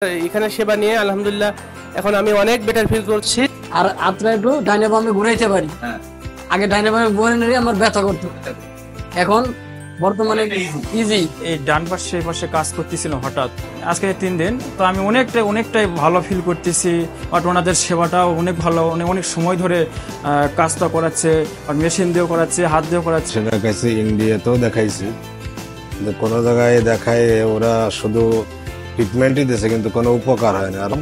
এখানে সেবা নিয়ে আলহামদুলিল্লাহ এখন আমি অনেক বেটার ফিল করছি। আর আত্রা একটু ডাইনে বামে ঘুরাইতে পারি। আগে ডাইনে বামে ঘুরে নিলে আমার ব্যথা করতো, এখন বর্তমানে ইজি। এই ডান পাশে এই পাশে কাজ করতেছিল হঠাৎ আজকে 3 দিন, তো আমি অনেকটাই ভালো ফিল করতেছি। বাট ওনাদের সেবাটাও অনেক ভালো, অনেক সময় ধরে কাজটা করাচ্ছে, আর মেশিন দিয়েও করাচ্ছে, হাত দিয়েও করাচ্ছে। দেখাইছি, ইন্ডিয়াতেও দেখাইছি, কোনো জায়গায় দেখায় ওরা শুধু ট্রিটমেন্টই দিয়েছে কিন্তু কোনো উপকার হয় না। আর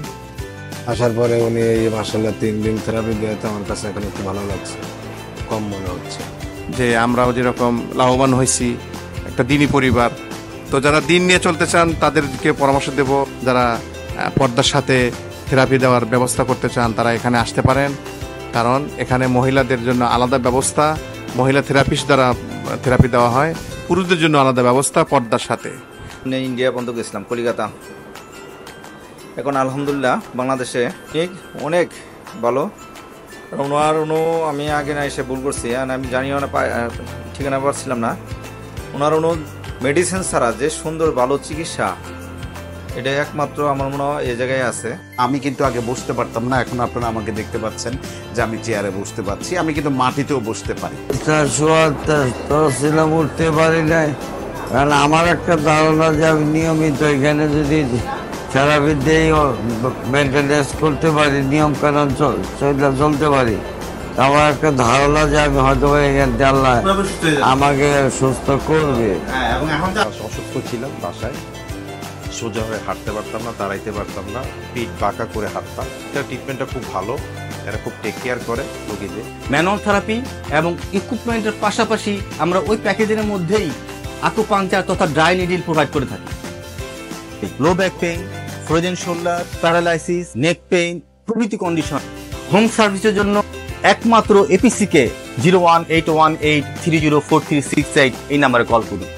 আসার পরে উনি এই মাসাল্লাহ 3 দিন থেরাপি দেওয়াতে আমার কাছে এখন একটু ভালো লাগছে, কম মনে হচ্ছে। যে আমরাও যেরকম লাভবান হয়েছি একটা দিনী পরিবার, তো যারা দিন নিয়ে চলতে চান তাদেরকে পরামর্শ দেব, যারা পর্দার সাথে থেরাপি দেওয়ার ব্যবস্থা করতে চান তারা এখানে আসতে পারেন, কারণ এখানে মহিলাদের জন্য আলাদা ব্যবস্থা, মহিলা থেরাপিস্ট দ্বারা থেরাপি দেওয়া হয়, পুরুষদের জন্য আলাদা ব্যবস্থা পর্দার সাথে। ইন্ডিয়া পর্যন্ত গেছিলাম, কলিকাতা। এখন আলহামদুলিল্লাহ বাংলাদেশে ঠিক অনেক ভালো। আমি আগে না এসে ভুল করছি, আমি জানিও না, ঠিকানা পাচ্ছিলাম না। ওনার মেডিসিন ছাড়া যে সুন্দর ভালো চিকিৎসা, এটা একমাত্র আমার মনে হয় এই জায়গায় আছে। আমি কিন্তু আগে বসতে পারতাম না, এখন আপনারা আমাকে দেখতে পাচ্ছেন যে আমি চেয়ারে বসতে পারছি, আমি কিন্তু মাটিতেও বসতে পারি। উঠতে পারি নাই, কারণ আমার একটা ধারণা যে আমি নিয়মিত এখানে যদি থেরাপি দিয়ে মেনটেনেন্স করতে পারি, নিয়ম কানুন চলতে পারি, আমার একটা ধারণা যে আমি হয়তো এখানে আল্লাহ আমাকে সুস্থ করবে। এবং এখন অসুস্থ ছিলাম, বাসায় সোজা হয়ে হাঁটতে পারতাম না, দাঁড়াইতে পারতাম না, পিঠ বাঁকা করে হাঁটতাম। এটা ট্রিটমেন্টটা খুব ভালো, এরা খুব টেক কেয়ার করে রোগীদের। ম্যানুয়াল থেরাপি এবং ইকুইপমেন্টের পাশাপাশি আমরা ওই প্যাকেজের মধ্যেই আকুপাংচার তথা ড্রাই নিডল প্রোভাইড করে থাকি। Low back pain, frozen shoulder, paralysis, নেক পেইন প্রভৃতি কন্ডিশন। হোম সার্ভিসের জন্য একমাত্র এপিসিকে 01818304368 এই নাম্বারে কল করুন।